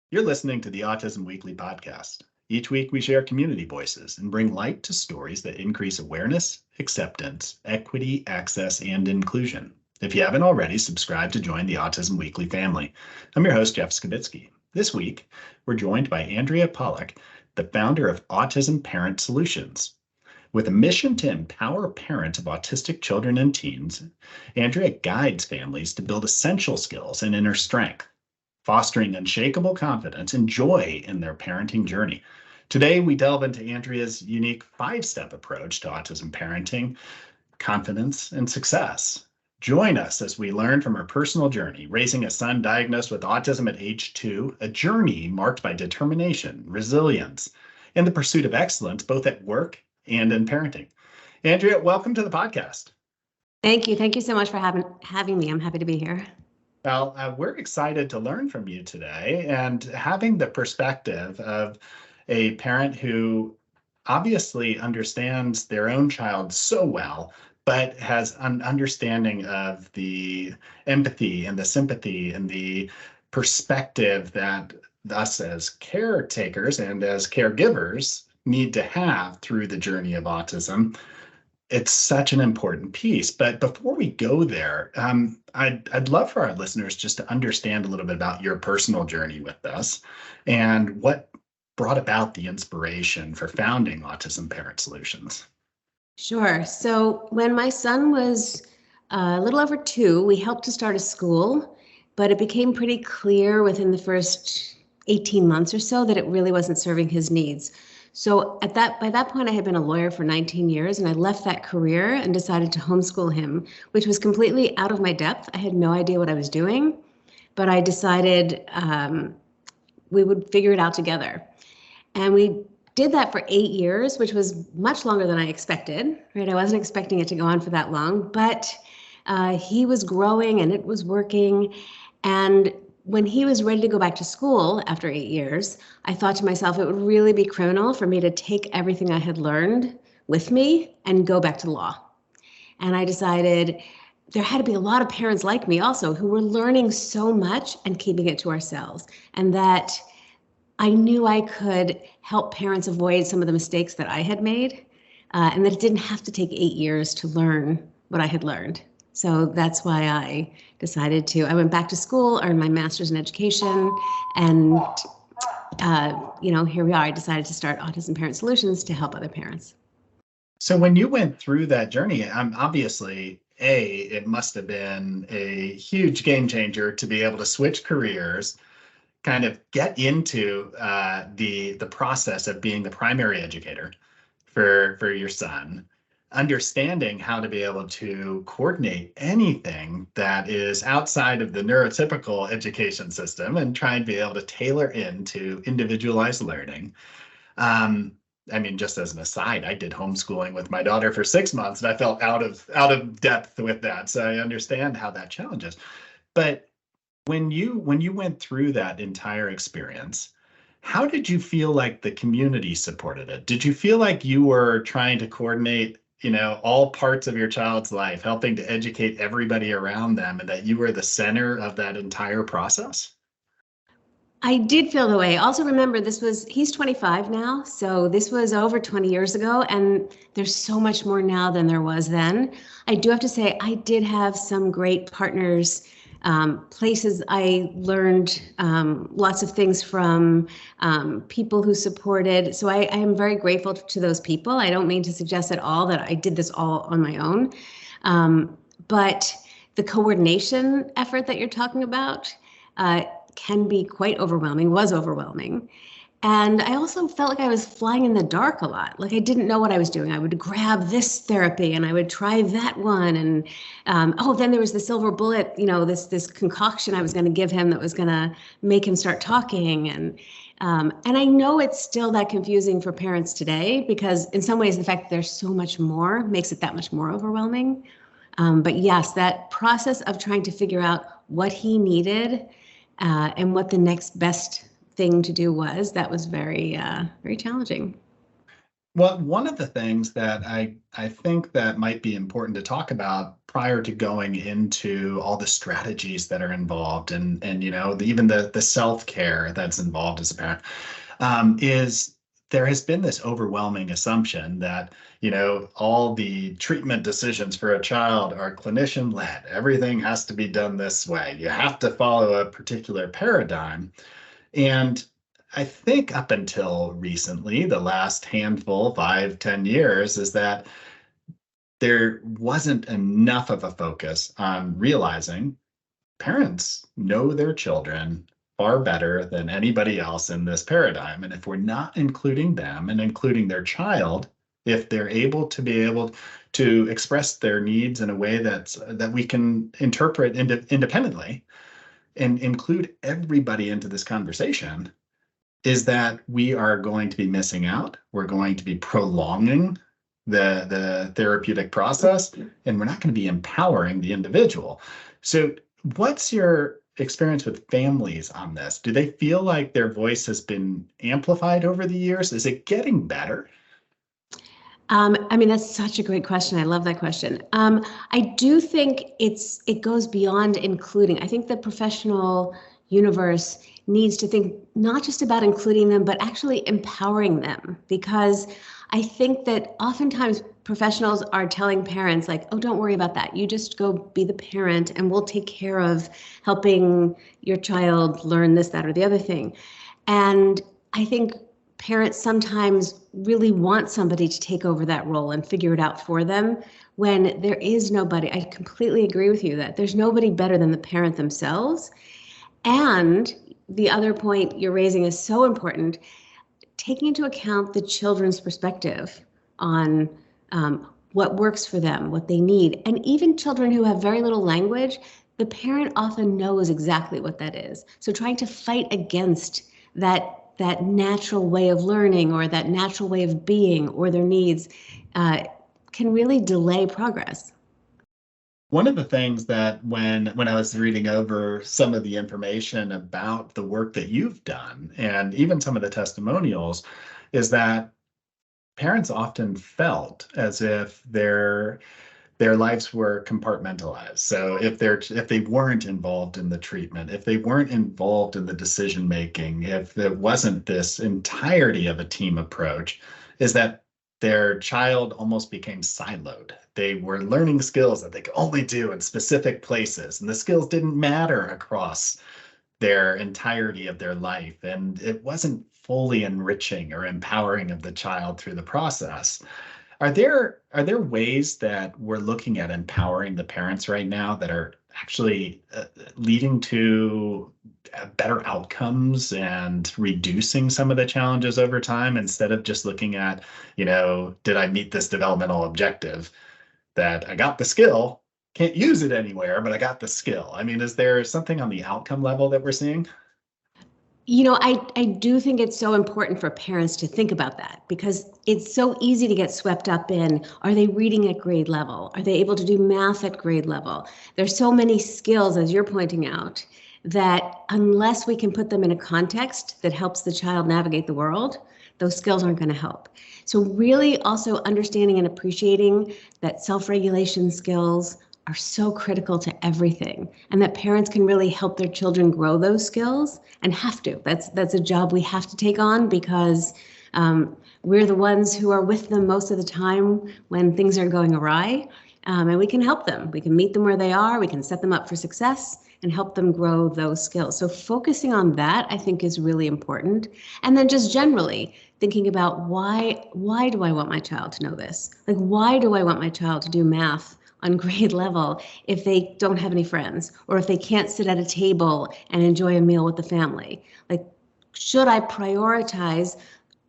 You're listening to the Autism Weekly podcast. Each week, we share community voices and bring light to stories that increase awareness, acceptance, equity, access, and inclusion. If you haven't already, subscribe to join the Autism Weekly family. I'm your host, Jeff Skibitsky. This week, we're joined by Andrea Pollack, the founder of Autism Parent Solutions. With a mission to empower parents of autistic children and teens, Andrea guides families to build essential skills and inner strength, fostering unshakable confidence and joy in their parenting journey. Today, we delve into Andrea's unique 5-step approach to autism parenting, confidence, and success. Join us as we learn from her personal journey, raising a son diagnosed with autism at age 2, a journey marked by determination, resilience, and the pursuit of excellence, both at work and in parenting. Andrea, welcome to the podcast. Thank you. Thank you so much for having me. I'm happy to be here. Well, we're excited to learn from you today, and having the perspective of a parent who obviously understands their own child so well, but has an understanding of the empathy and the sympathy and the perspective that us as caretakers and as caregivers need to have through the journey of autism. It's such an important piece. But before we go there, I'd love for our listeners just to understand a little bit about your personal journey with this and what brought about the inspiration for founding Autism Parent Solutions. Sure. So when my son was a little over 2, we helped to start a school, but it became pretty clear within the first 18 months or so that it really wasn't serving his needs. So by that point, I had been a lawyer for 19 years, and I left that career and decided to homeschool him, which was completely out of my depth. I had no idea what I was doing, but I decided we would figure it out together. And we did that for 8 years, which was much longer than I expected, right? I wasn't expecting it to go on for that long, but he was growing and it was working. And when he was ready to go back to school after 8 years, I thought to myself, it would really be criminal for me to take everything I had learned with me and go back to law. And I decided there had to be a lot of parents like me also who were learning so much and keeping it to ourselves. And that I knew I could help parents avoid some of the mistakes that I had made, and that it didn't have to take 8 years to learn what I had learned. So that's why I decided I went back to school, earned my master's in education, and here we are. I decided to start Autism Parent Solutions to help other parents. So when you went through that journey, obviously, it must have been a huge game changer to be able to switch careers, kind of get into the process of being the primary educator for your son, understanding how to be able to coordinate anything that is outside of the neurotypical education system and try and be able to tailor into individualized learning. Just as an aside, I did homeschooling with my daughter for 6 months, and I felt out of depth with that. So I understand how that challenges. But when you went through that entire experience, how did you feel like the community supported it? Did you feel like you were trying to coordinate, all parts of your child's life, helping to educate everybody around them, and that you were the center of that entire process? I did feel the way. Also remember, he's 25 now, so this was over 20 years ago, and there's so much more now than there was then. I do have to say, I did have some great partners, places I learned lots of things from, people who supported. So I am very grateful to those people. I don't mean to suggest at all that I did this all on my own. But the coordination effort that you're talking about can be quite overwhelming, was overwhelming. And I also felt like I was flying in the dark a lot. Like I didn't know what I was doing. I would grab this therapy and I would try that one. And then there was the silver bullet, this concoction I was going to give him that was going to make him start talking. And I know it's still that confusing for parents today, because in some ways the fact that there's so much more makes it that much more overwhelming. But yes, that process of trying to figure out what he needed and what the next best thing to do was very, very challenging. Well, one of the things that I think that might be important to talk about prior to going into all the strategies that are involved and even the self-care that's involved as a parent is there has been this overwhelming assumption that all the treatment decisions for a child are clinician led. Everything has to be done this way. You have to follow a particular paradigm. And I think up until recently, the last handful, 5, 10 years, is that there wasn't enough of a focus on realizing parents know their children far better than anybody else in this paradigm. And if we're not including them and including their child, if they're able to express their needs in a way that we can interpret independently and include everybody into this conversation, is that we are going to be missing out. We're going to be prolonging the therapeutic process, and we're not going to be empowering the individual. So, what's your experience with families on this? Do they feel like their voice has been amplified over the years? Is it getting better? I mean, that's such a great question. I love that question. I do think it goes beyond including. I think the professional universe needs to think not just about including them, but actually empowering them. Because I think that oftentimes professionals are telling parents, like, oh, don't worry about that. You just go be the parent and we'll take care of helping your child learn this, that, or the other thing. And I think parents sometimes really want somebody to take over that role and figure it out for them when there is nobody. I completely agree with you that there's nobody better than the parent themselves. And the other point you're raising is so important, taking into account the children's perspective on what works for them, what they need. And even children who have very little language, the parent often knows exactly what that is. So trying to fight against that natural way of learning or that natural way of being or their needs can really delay progress. One of the things that when I was reading over some of the information about the work that you've done and even some of the testimonials is that parents often felt as if their lives were compartmentalized. So if they weren't involved in the treatment, if they weren't involved in the decision making, if there wasn't this entirety of a team approach, is that their child almost became siloed. They were learning skills that they could only do in specific places, and the skills didn't matter across their entirety of their life. And it wasn't fully enriching or empowering of the child through the process. Are there ways that we're looking at empowering the parents right now that are actually leading to better outcomes and reducing some of the challenges over time instead of just looking at, did I meet this developmental objective? That I got the skill, can't use it anywhere, but I got the skill. I mean, is there something on the outcome level that we're seeing? I do think it's so important for parents to think about that because it's so easy to get swept up in, are they reading at grade level? Are they able to do math at grade level? There's so many skills, as you're pointing out, that unless we can put them in a context that helps the child navigate the world, those skills aren't going to help. So really also understanding and appreciating that self-regulation skills are so critical to everything and that parents can really help their children grow those skills and have to. That's a job we have to take on because we're the ones who are with them most of the time when things are going awry, and we can help them. We can meet them where they are. We can set them up for success and help them grow those skills. So focusing on that, I think, is really important. And then just generally thinking about why do I want my child to know this? Like, why do I want my child to do math on grade level if they don't have any friends or if they can't sit at a table and enjoy a meal with the family? Like, should I prioritize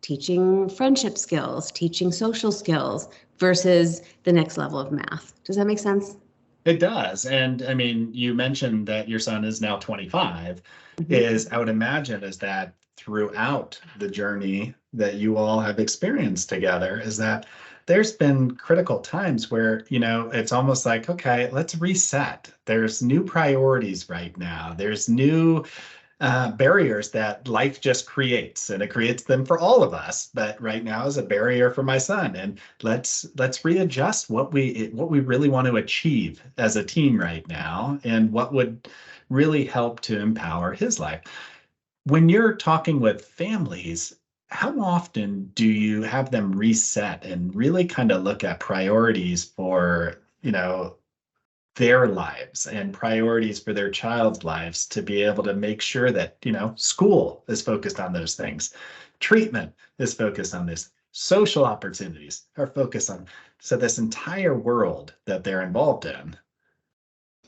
teaching friendship skills, teaching social skills versus the next level of math? Does that make sense? It does. And I mean, you mentioned that your son is now 25. I would imagine is that throughout the journey that you all have experienced together, is that there's been critical times where, it's almost like, okay, let's reset. There's new priorities right now. There's new barriers that life just creates, and it creates them for all of us. But right now is a barrier for my son, and let's readjust what we really want to achieve as a team right now, and what would really help to empower his life. When you're talking with families, how often do you have them reset and really kind of look at priorities for, their lives and priorities for their child's lives to be able to make sure that, school is focused on those things, treatment is focused on this, social opportunities are focused on. So this entire world that they're involved in,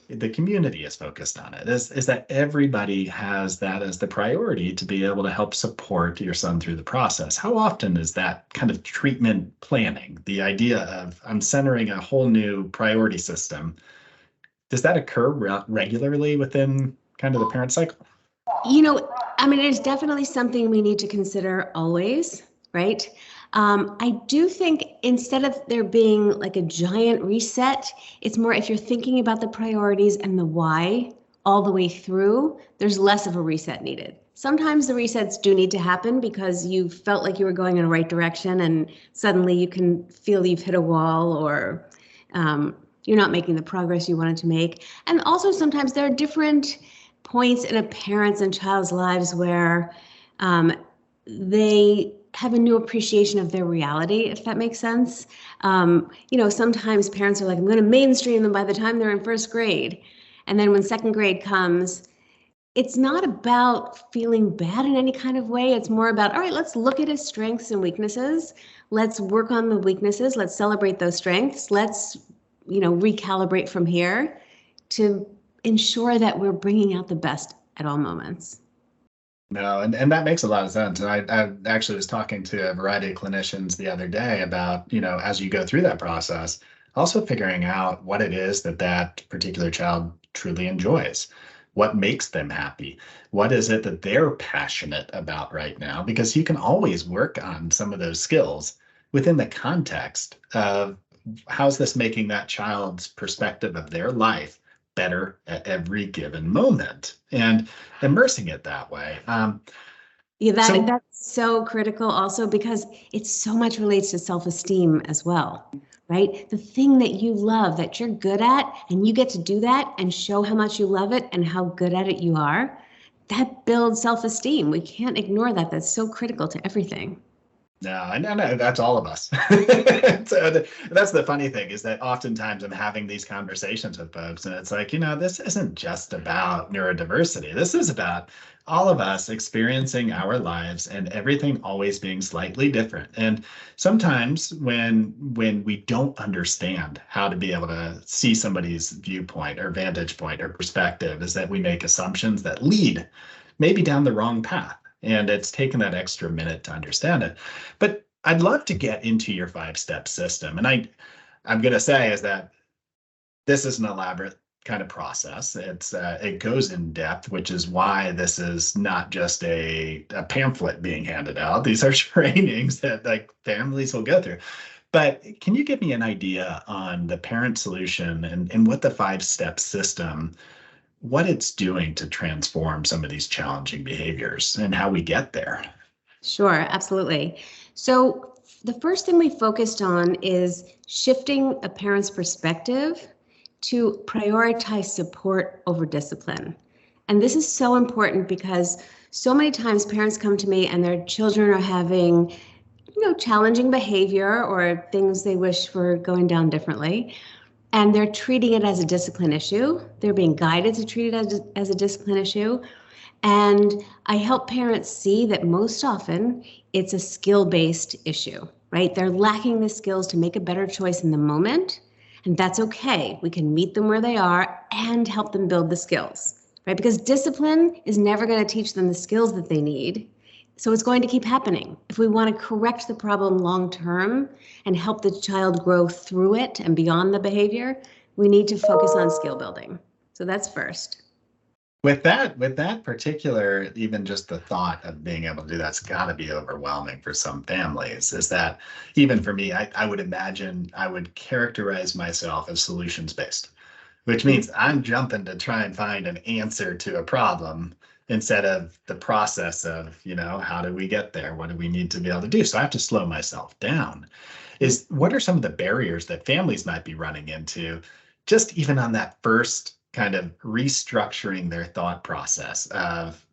the community is focused on it, is that everybody has that as the priority to be able to help support your son through the process. How often is that kind of treatment planning, the idea of I'm centering a whole new priority system, does that occur regularly within kind of the parent cycle? It's definitely something we need to consider always, right? I do think instead of there being like a giant reset, it's more if you're thinking about the priorities and the why all the way through, there's less of a reset needed. Sometimes the resets do need to happen because you felt like you were going in the right direction and suddenly you can feel you've hit a wall, or you're not making the progress you wanted to make. And also sometimes there are different points in a parent's and child's lives where they have a new appreciation of their reality, if that makes sense. Sometimes parents are like, I'm going to mainstream them by the time they're in first grade. And then when second grade comes, it's not about feeling bad in any kind of way. It's more about, all right, let's look at his strengths and weaknesses. Let's work on the weaknesses. Let's celebrate those strengths. Let's, recalibrate from here to ensure that we're bringing out the best at all moments. No, and that makes a lot of sense. And I actually was talking to a variety of clinicians the other day about, as you go through that process, also figuring out what it is that particular child truly enjoys, what makes them happy, what is it that they're passionate about right now, because you can always work on some of those skills within the context of how's this making that child's perspective of their life better at every given moment, and immersing it that way. That's so critical also because it so much relates to self-esteem as well, right? The thing that you love, that you're good at, and you get to do that and show how much you love it and how good at it you are, that builds self-esteem. We can't ignore that. That's so critical to everything. No, I know that's all of us. So that's the funny thing, is that oftentimes I'm having these conversations with folks and it's like, this isn't just about neurodiversity. This is about all of us experiencing our lives and everything always being slightly different. And sometimes when we don't understand how to be able to see somebody's viewpoint or vantage point or perspective, is that we make assumptions that lead maybe down the wrong path. And it's taken that extra minute to understand it. But I'd love to get into your 5-step system. And I'm going to say is that this is an elaborate kind of process. It goes in depth, which is why this is not just a pamphlet being handed out. These are trainings that like families will go through. But can you give me an idea on the parent solution and what the 5-step system, what it's doing to transform some of these challenging behaviors and how we get there? Sure, absolutely. So the first thing we focused on is shifting a parent's perspective to prioritize support over discipline. And this is so important because so many times parents come to me and their children are having, challenging behavior or things they wish were going down differently. And they're treating it as a discipline issue. They're being guided to treat it as a discipline issue. And I help parents see that most often it's a skill-based issue, right? They're lacking the skills to make a better choice in the moment. And that's okay. We can meet them where they are and help them build the skills, right? Because discipline is never going to teach them the skills that they need. So it's going to keep happening. If we want to correct the problem long term and help the child grow through it and beyond the behavior, we need to focus on skill building. So that's first. With that particular, even just the thought of being able to do that's got to be overwhelming for some families. Is that even for me, I would imagine I would characterize myself as solutions based. which means I'm jumping to try and find an answer to a problem instead of the process of, how do we get there? What do we need to be able to do? So I have to slow myself down. What are some of the barriers that families might be running into, just even on that first kind of restructuring their thought process of,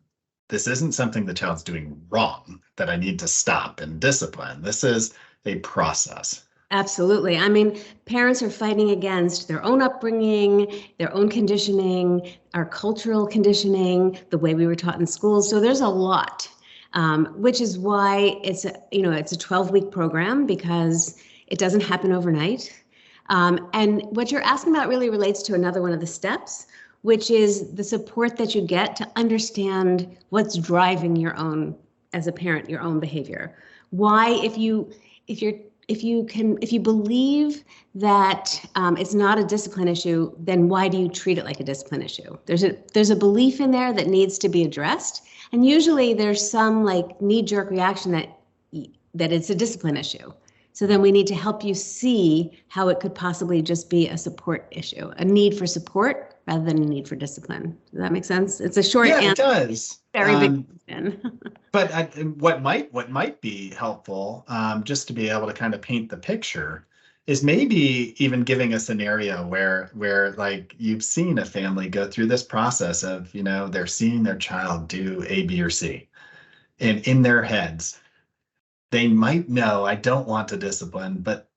this isn't something the child's doing wrong that I need to stop and discipline. This is a process. Absolutely. I mean, parents are fighting against their own upbringing, their own conditioning, our cultural conditioning, the way we were taught in schools. So there's a lot, which is why it's a 12-week program, because it doesn't happen overnight. And what you're asking about really relates to another one of the steps, which is the support that you get to understand what's driving your own, as a parent, your own behavior. Why, if you believe that it's not a discipline issue, then why do you treat it like a discipline issue? There's a belief in there that needs to be addressed, and usually there's some like knee-jerk reaction that it's a discipline issue. So then we need to help you see how it could possibly just be a support issue, a need for support rather than a need for discipline. Does that make sense? It's a short answer. Yeah, it does. Very big question. But what might be helpful, just to be able to kind of paint the picture, is maybe even giving a scenario where like you've seen a family go through this process of, they're seeing their child do A, B, or C, and in their heads, they might know, I don't want to discipline, but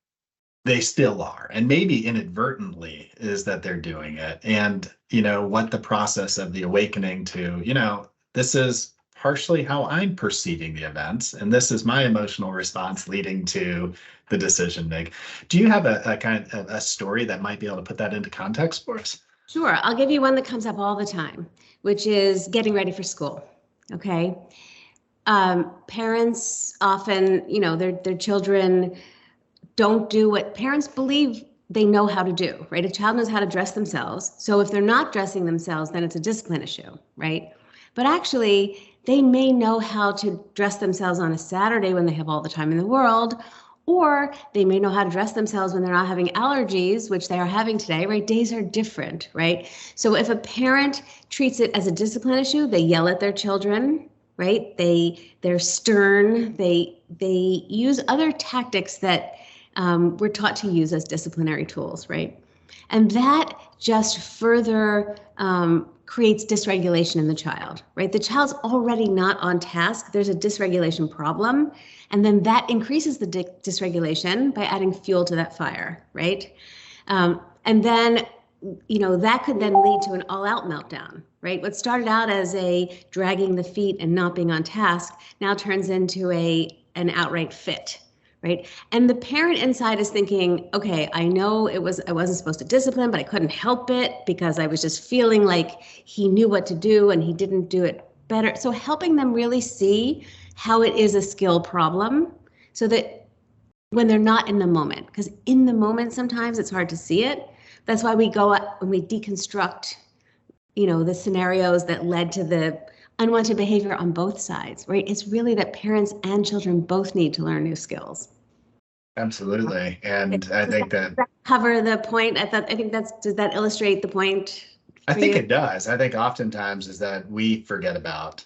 they still are. And maybe inadvertently is that they're doing it. And, what the process of the awakening to, this is partially how I'm perceiving the events, and this is my emotional response leading to the decision make. Do you have a kind of a story that might be able to put that into context for us? Sure. I'll give you one that comes up all the time, which is getting ready for school. Okay. Parents often, their children don't do what parents believe they know how to do, right? A child knows how to dress themselves. So if they're not dressing themselves, then it's a discipline issue, right? But actually, they may know how to dress themselves on a Saturday when they have all the time in the world, or they may know how to dress themselves when they're not having allergies, which they are having today, right? Days are different, right? So if a parent treats it as a discipline issue, they yell at their children, right? They're stern. They use other tactics that we're taught to use as disciplinary tools, right? And that just further creates dysregulation in the child, right? The child's already not on task. There's a dysregulation problem. And then that increases the dysregulation by adding fuel to that fire, right? And then, that could then lead to an all-out meltdown, right? What started out as a dragging the feet and not being on task now turns into an outright fit, right? And the parent inside is thinking, okay, I know I wasn't supposed to discipline, but I couldn't help it because I was just feeling like he knew what to do and he didn't do it better. So helping them really see how it is a skill problem so that when they're not in the moment, because in the moment, sometimes it's hard to see it. That's why we go up and we deconstruct, the scenarios that led to the unwanted behavior on both sides, right? It's really that parents and children both need to learn new skills. Absolutely. And I think that cover the point. Does that illustrate the point? I think it does. I think oftentimes is that we forget about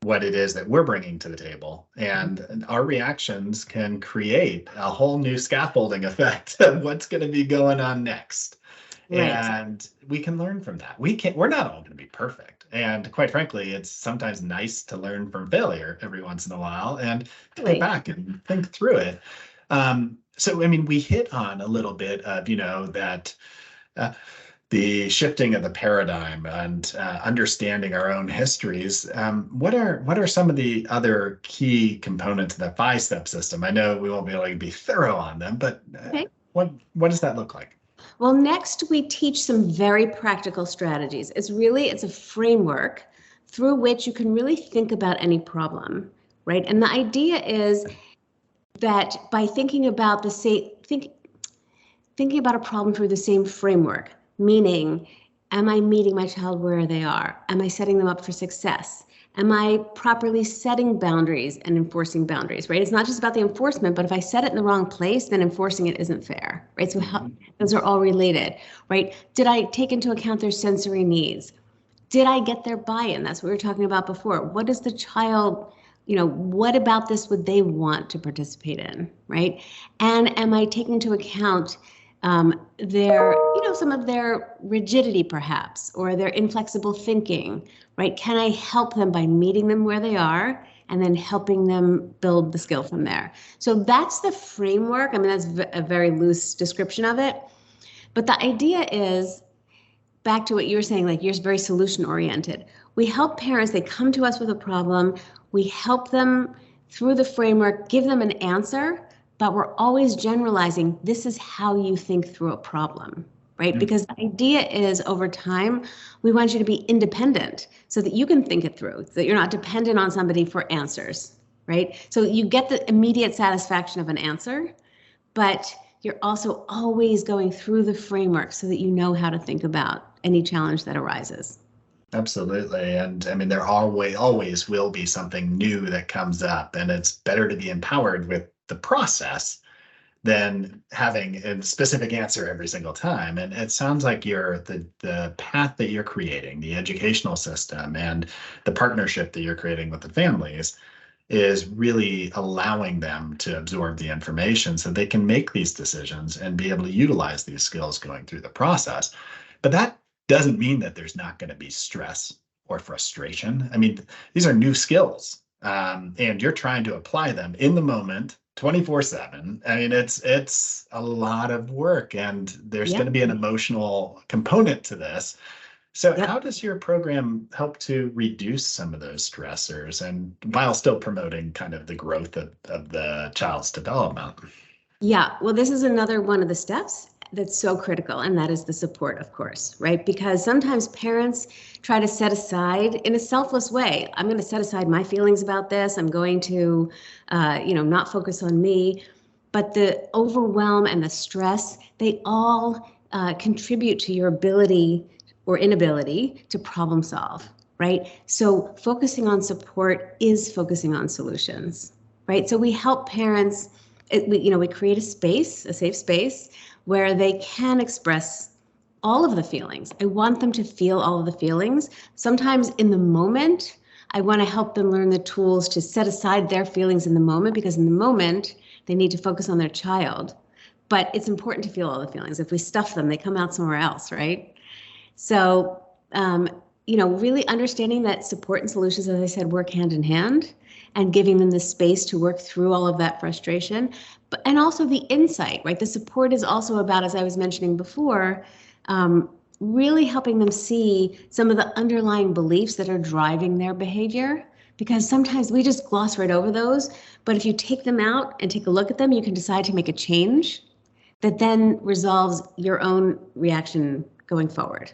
what it is that we're bringing to the table, and our reactions can create a whole new scaffolding effect of what's going to be going on next. Right. And we can learn from that. We're not all going to be perfect. And quite frankly, it's sometimes nice to learn from failure every once in a while and go back and think through it. So, we hit on a little bit of, that the shifting of the paradigm and understanding our own histories. What are some of the other key components of the 5-step system? I know we won't be able to be thorough on them, but what does that look like? Well, next we teach some very practical strategies. It's a framework through which you can really think about any problem, right? And the idea is that by thinking about thinking about a problem through the same framework, meaning Am I meeting my child where they are? Am I setting them up for success? Am I properly setting boundaries and enforcing boundaries, right? It's not just about the enforcement, but if I set it in the wrong place, then enforcing it isn't fair, right? So those are all related, right? Did I take into account their sensory needs? Did I get their buy-in? That's what we were talking about before. What does the child, what about this would they want to participate in, right? And am I taking into account their, some of their rigidity perhaps, or their inflexible thinking, right? Can I help them by meeting them where they are and then helping them build the skill from there? So that's the framework. I mean, that's a very loose description of it. But the idea is, back to what you were saying, like you're very solution oriented. We help parents, they come to us with a problem, we help them through the framework, give them an answer, but we're always generalizing, this is how you think through a problem, right? Because the idea is over time, we want you to be independent so that you can think it through, that you're not dependent on somebody for answers, right? So you get the immediate satisfaction of an answer, but you're also always going through the framework so that you know how to think about any challenge that arises. Absolutely. And I mean, there always will be something new that comes up, and it's better to be empowered with the process than having a specific answer every single time. And it sounds like the path that you're creating, the educational system and the partnership that you're creating with the families is really allowing them to absorb the information so they can make these decisions and be able to utilize these skills going through the process. But that doesn't mean that there's not going to be stress or frustration. I mean, these are new skills, and you're trying to apply them in the moment, 24/7. I mean, it's a lot of work, and there's going to be an emotional component to this. So how does your program help to reduce some of those stressors and while still promoting kind of the growth of the child's development? Yeah, well, this is another one of the steps that's so critical, and that is the support, of course, right? Because sometimes parents try to set aside in a selfless way. I'm going to set aside my feelings about this. I'm going to, not focus on me. But the overwhelm and the stress, they all contribute to your ability or inability to problem solve, right? So focusing on support is focusing on solutions, right? So we help parents, we create a safe space where they can express all of the feelings. I want them to feel all of the feelings. Sometimes in the moment, I want to help them learn the tools to set aside their feelings in the moment, because in the moment, they need to focus on their child. But it's important to feel all the feelings. If we stuff them, they come out somewhere else, right? So, really understanding that support and solutions, as I said, work hand in hand, and giving them the space to work through all of that frustration, and also the insight, right? The support is also about, as I was mentioning before, really helping them see some of the underlying beliefs that are driving their behavior, because sometimes we just gloss right over those. But if you take them out and take a look at them, you can decide to make a change that then resolves your own reaction going forward.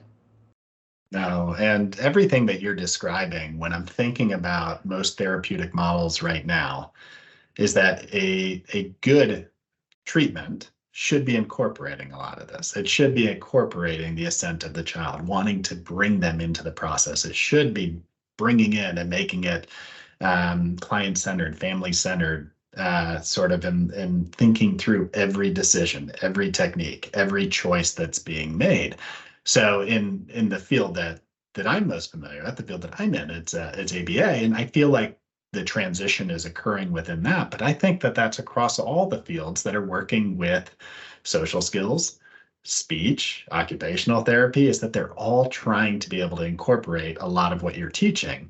No, and everything that you're describing, when I'm thinking about most therapeutic models right now, is that a good treatment should be incorporating a lot of this. It should be incorporating the assent of the child, wanting to bring them into the process. It should be bringing in and making it client-centered, family-centered, sort of in thinking through every decision, every technique, every choice that's being made. So in the field that I'm most familiar with, the field that I'm in, it's ABA, and I feel like the transition is occurring within that. But I think that that's across all the fields that are working with social skills, speech, occupational therapy, is that they're all trying to be able to incorporate a lot of what you're teaching.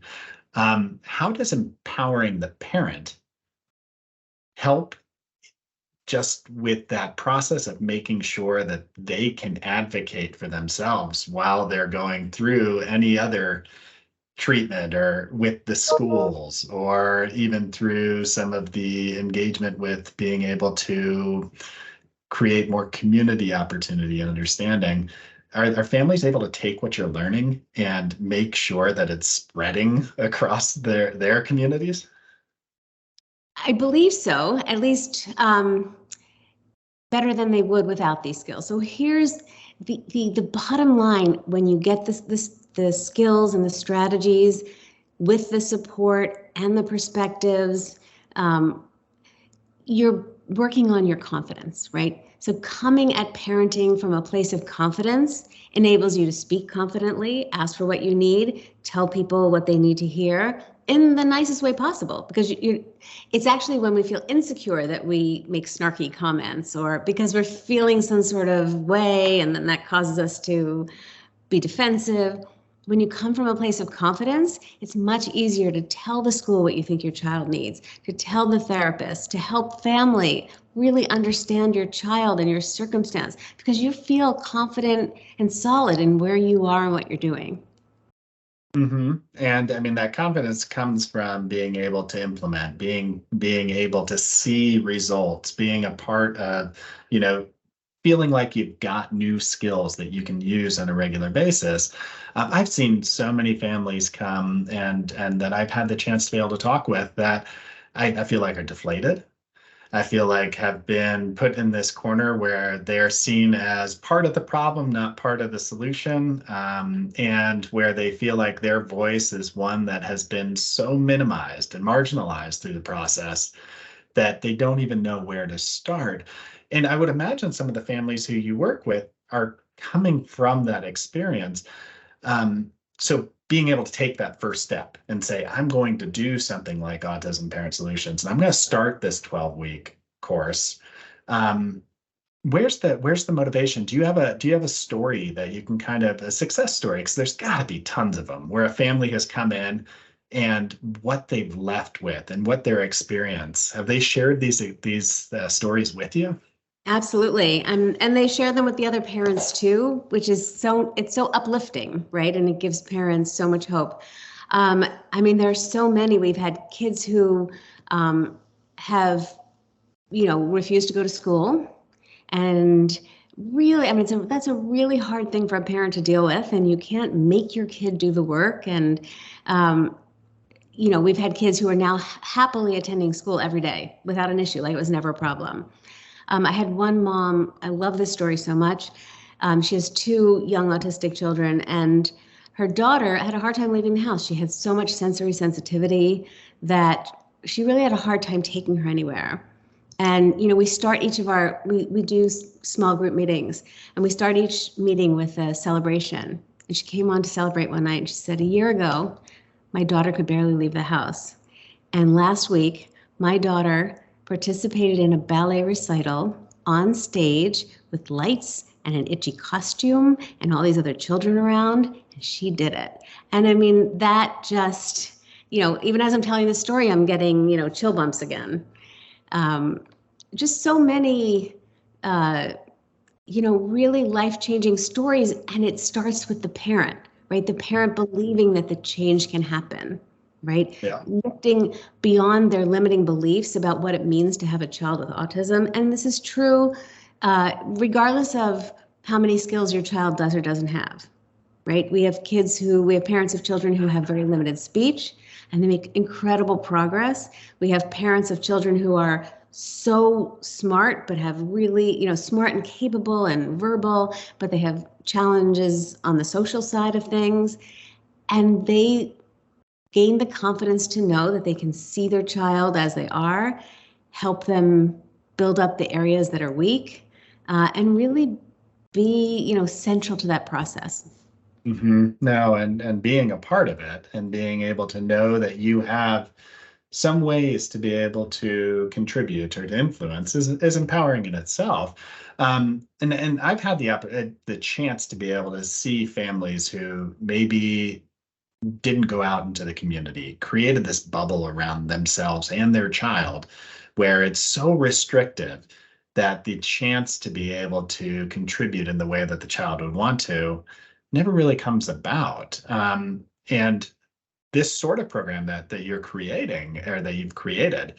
How does empowering the parent help just with that process of making sure that they can advocate for themselves while they're going through any other treatment, or with the schools, or even through some of the engagement with being able to create more community opportunity and understanding? Are families able to take what you're learning and make sure that it's spreading across their communities? I believe so, at least better than they would without these skills. So here's the bottom line, when you get the skills and the strategies with the support and the perspectives, you're working on your confidence, right? So coming at parenting from a place of confidence enables you to speak confidently, ask for what you need, tell people what they need to hear in the nicest way possible. Because it's actually when we feel insecure that we make snarky comments, or because we're feeling some sort of way, and then that causes us to be defensive. When you come from a place of confidence, it's much easier to tell the school what you think your child needs, to tell the therapist, to help family really understand your child and your circumstance, because you feel confident and solid in where you are and what you're doing. Mm-hmm. And I mean, that confidence comes from being able to implement, being able to see results, being a part of, feeling like you've got new skills that you can use on a regular basis. I've seen so many families come and that I've had the chance to be able to talk with that I feel like are deflated. I feel like have been put in this corner where they're seen as part of the problem, not part of the solution, and where they feel like their voice is one that has been so minimized and marginalized through the process that they don't even know where to start. And I would imagine some of the families who you work with are coming from that experience. So being able to take that first step and say, I'm going to do something like Autism Parent Solutions, and I'm going to start this 12-week course. Where's the motivation? Do you have a story that you can kind of a success story? Because there's got to be tons of them where a family has come in and what they've left with and what their experience. Have they shared these stories with you? Absolutely. And they share them with the other parents too, which is it's so uplifting, right? And it gives parents so much hope. I mean, there's so many. We've had kids who have, refused to go to school. And really, I mean, that's a really hard thing for a parent to deal with. And you can't make your kid do the work. And, we've had kids who are now happily attending school every day without an issue, like it was never a problem. I had one mom, I love this story so much. She has two young autistic children, and her daughter had a hard time leaving the house. She had so much sensory sensitivity that she really had a hard time taking her anywhere. And, we start we do small group meetings, and we start each meeting with a celebration. And she came on to celebrate one night, and she said, a year ago, my daughter could barely leave the house. And last week, my daughter participated in a ballet recital on stage with lights and an itchy costume and all these other children around, and she did it. And I mean, that just, even as I'm telling this story, I'm getting, chill bumps again. Just so many, really life-changing stories, and it starts with the parent, right? The parent believing that the change can happen. Right? Yeah. Lifting beyond their limiting beliefs about what it means to have a child with autism. And this is true regardless of how many skills your child does or doesn't have, right? We have parents of children who have very limited speech, and they make incredible progress. We have parents of children who are so smart, but have really, smart and capable and verbal, but they have challenges on the social side of things. And they gain the confidence to know that they can see their child as they are, help them build up the areas that are weak, and really be, central to that process. Mm-hmm. No, and being a part of it and being able to know that you have some ways to be able to contribute or to influence is empowering in itself. And I've had the chance to be able to see families who maybe didn't go out into the community, created this bubble around themselves and their child, where it's so restrictive that the chance to be able to contribute in the way that the child would want to never really comes about. And this sort of program that you're creating or that you've created,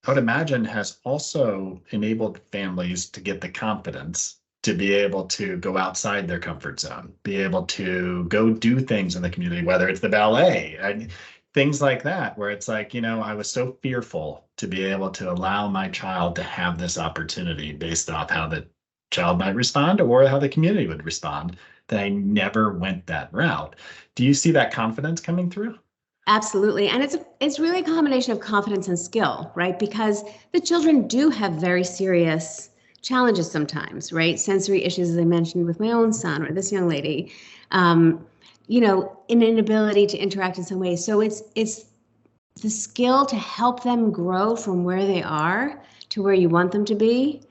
I would imagine has also enabled families to get the confidence to be able to go outside their comfort zone, be able to go do things in the community, whether it's the ballet, things like that, where it's like, I was so fearful to be able to allow my child to have this opportunity based off how child might respond or how the community would respond, that I never went that route. Do you see that confidence coming through? Absolutely. And it's really a combination of confidence and skill, right? Because the children do have very serious challenges sometimes, right? Sensory issues, as I mentioned with my own son or this young lady, an inability to interact in some ways. So it's the skill to help them grow from where they are to where you want them to be,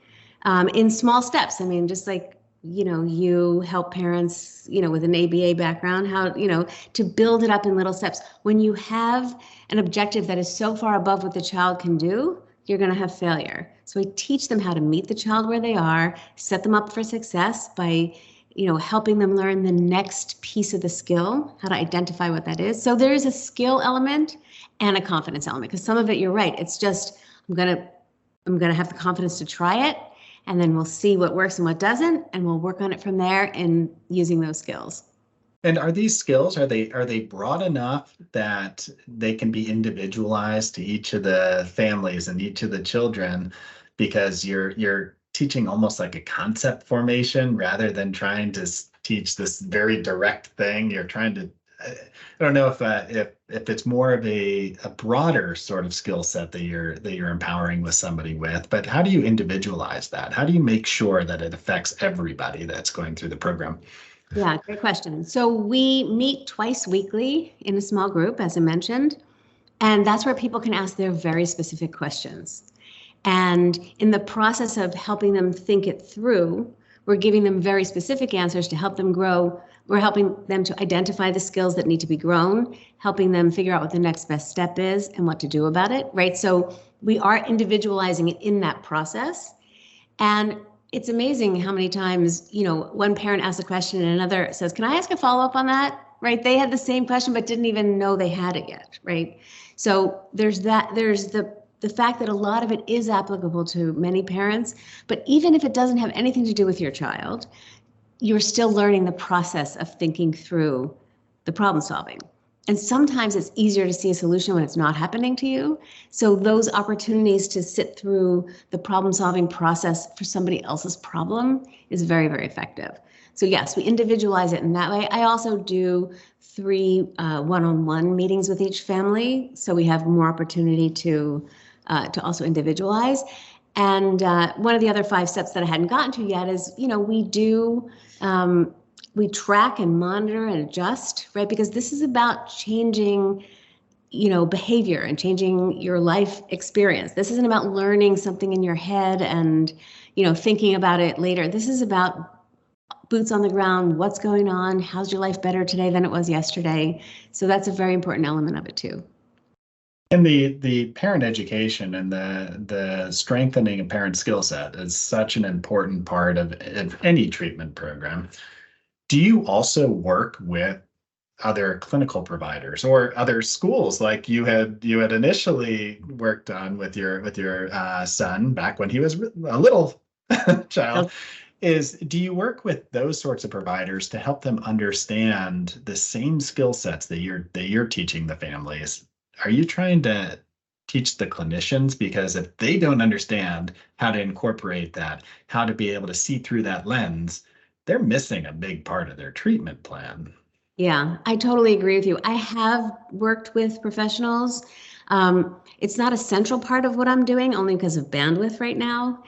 in small steps. I mean, just like, you help parents, with an ABA background, how, to build it up in little steps. When you have an objective that is so far above what the child can do, you're going to have failure. So I teach them how to meet the child where they are, set them up for success by, helping them learn the next piece of the skill, how to identify what that is. So there is a skill element and a confidence element, because some of it, you're right, it's just, I'm going to have the confidence to try it, and then we'll see what works and what doesn't, and we'll work on it from there and using those skills. And are these skills, are they broad enough that they can be individualized to each of the families and each of the children? Because you're teaching almost like a concept formation rather than trying to teach this very direct thing. You're trying to, I don't know if it's more of a broader sort of skill set that you're empowering with somebody with, but how do you individualize that? How do you make sure that it affects everybody that's going through the program? Yeah, great question. So we meet twice weekly in a small group, as I mentioned, and that's where people can ask their very specific questions. And in the process of helping them think it through, we're giving them very specific answers to help them grow. We're helping them to identify the skills that need to be grown, helping them figure out what the next best step is and what to do about it, right? So we are individualizing it in that process. And it's amazing how many times, one parent asks a question and another says, can I ask a follow-up on that? Right? They had the same question, but didn't even know they had it yet, right? So there's that, there's the fact that a lot of it is applicable to many parents, but even if it doesn't have anything to do with your child, you're still learning the process of thinking through the problem solving. And sometimes it's easier to see a solution when it's not happening to you. So those opportunities to sit through the problem solving process for somebody else's problem is very, very effective. So yes, we individualize it in that way. I also do 3 one-on-one meetings with each family, so we have more opportunity to also individualize. And one of the other 5 steps that I hadn't gotten to yet is, we track and monitor and adjust, right? Because this is about changing, behavior and changing your life experience. This isn't about learning something in your head and, thinking about it later. This is about boots on the ground. What's going on? How's your life better today than it was yesterday? So that's a very important element of it too. And the parent education and the strengthening of parent skill set is such an important part of any treatment program. Do you also work with other clinical providers or other schools like you had initially worked on with your son back when he was a little child? Do you work with those sorts of providers to help them understand the same skill sets that you're teaching the families? Are you trying to teach the clinicians? Because if they don't understand how to incorporate that, how to be able to see through that lens, they're missing a big part of their treatment plan. Yeah, I totally agree with you. I have worked with professionals. It's not a central part of what I'm doing, only because of bandwidth right now.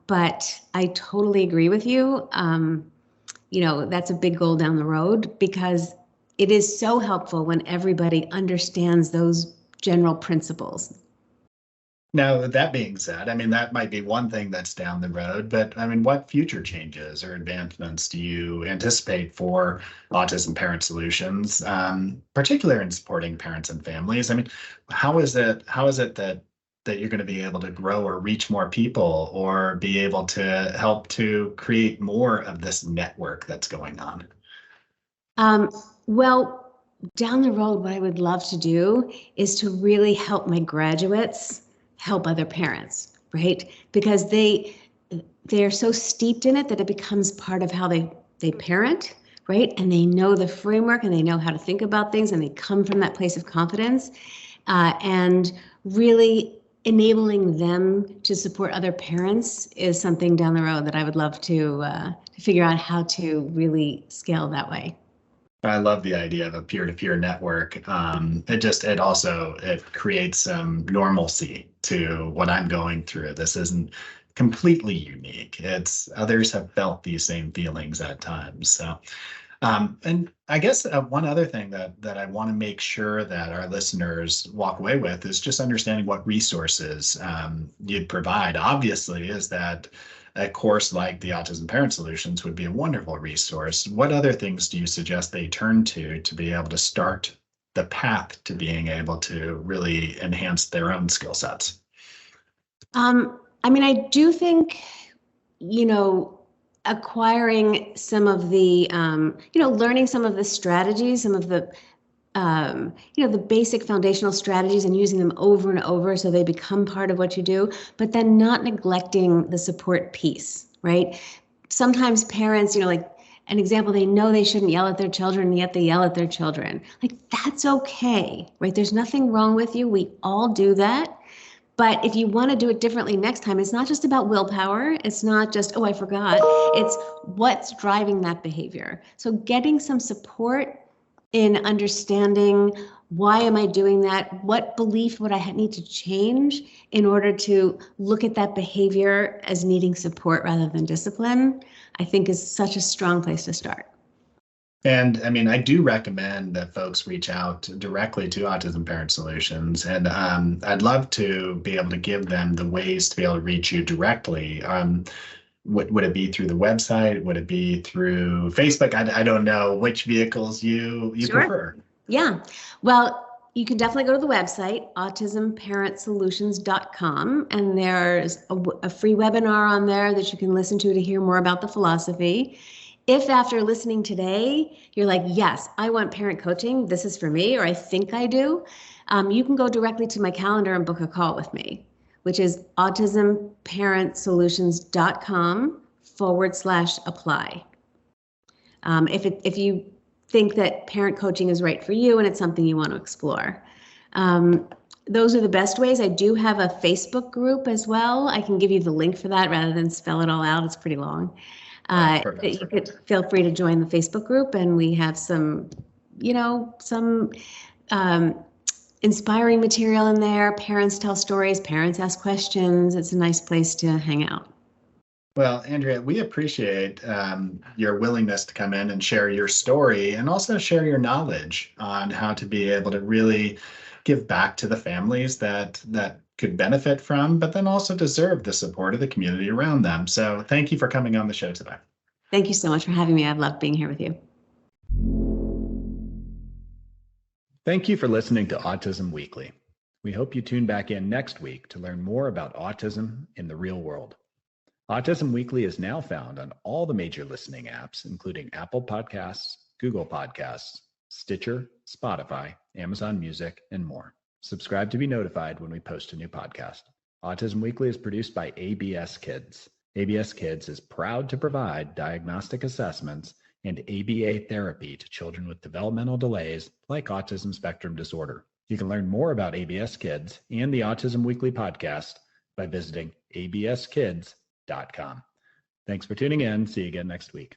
But I totally agree with you. That's a big goal down the road, because it is so helpful when everybody understands those general principles. Now, that being said, I mean, that might be one thing that's down the road, but I mean, what future changes or advancements do you anticipate for Autism Parent Solutions, particularly in supporting parents and families? I mean, how is it that you're going to be able to grow or reach more people or be able to help to create more of this network that's going on? Well, down the road, what I would love to do is to really help my graduates help other parents, right? Because they're so steeped in it that it becomes part of how they parent, right? And they know the framework and they know how to think about things and they come from that place of confidence. And really enabling them to support other parents is something down the road that I would love to figure out how to really scale that way. I love the idea of a peer-to-peer network. It creates some normalcy to what I'm going through. This isn't completely unique. It's others have felt these same feelings at times. So, and I guess one other thing that I want to make sure that our listeners walk away with is just understanding what resources you'd provide. Obviously, is that a course like the Autism Parent Solutions would be a wonderful resource. What other things do you suggest they turn to be able to start the path to being able to really enhance their own skill sets? I do think, acquiring some of the, learning some of the strategies, some of the, the basic foundational strategies and using them over and over so they become part of what you do, but then not neglecting the support piece, right? Sometimes parents, like an example, they know they shouldn't yell at their children, and yet they yell at their children. Like, that's okay, right? There's nothing wrong with you. We all do that. But if you want to do it differently next time, it's not just about willpower. It's not just, oh, I forgot. It's what's driving that behavior. So getting some support in understanding, why am I doing that? What belief would I need to change in order to look at that behavior as needing support rather than discipline, I think is such a strong place to start. And I do recommend that folks reach out directly to Autism Parent Solutions. And I'd love to be able to give them the ways to be able to reach you directly. Would it be through the website? Would it be through Facebook? I don't know which vehicles you Sure. prefer. Yeah. Well, you can definitely go to the website, autismparentsolutions.com, and there's a free webinar on there that you can listen to hear more about the philosophy. If after listening today, you're like, yes, I want parent coaching, this is for me, or I think I do, you can go directly to my calendar and book a call with me, which is autismparentsolutions.com/apply. If you think that parent coaching is right for you and it's something you want to explore. Those are the best ways. I do have a Facebook group as well. I can give you the link for that rather than spell it all out. It's pretty long. You could feel free to join the Facebook group, and we have some inspiring material in there. Parents tell stories, parents ask questions. It's a nice place to hang out. Well, Andrea, we appreciate your willingness to come in and share your story and also share your knowledge on how to be able to really give back to the families that could benefit from, but then also deserve the support of the community around them. So thank you for coming on the show today. Thank you so much for having me. I've loved being here with you. Thank you for listening to Autism Weekly. We hope you tune back in next week to learn more about autism in the real world. Autism Weekly is now found on all the major listening apps, including Apple Podcasts, Google Podcasts, Stitcher, Spotify, Amazon Music, and more. Subscribe to be notified when we post a new podcast. Autism Weekly is produced by ABS Kids. ABS Kids is proud to provide diagnostic assessments and ABA therapy to children with developmental delays like autism spectrum disorder. You can learn more about ABS Kids and the Autism Weekly podcast by visiting abskids.com. Thanks for tuning in. See you again next week.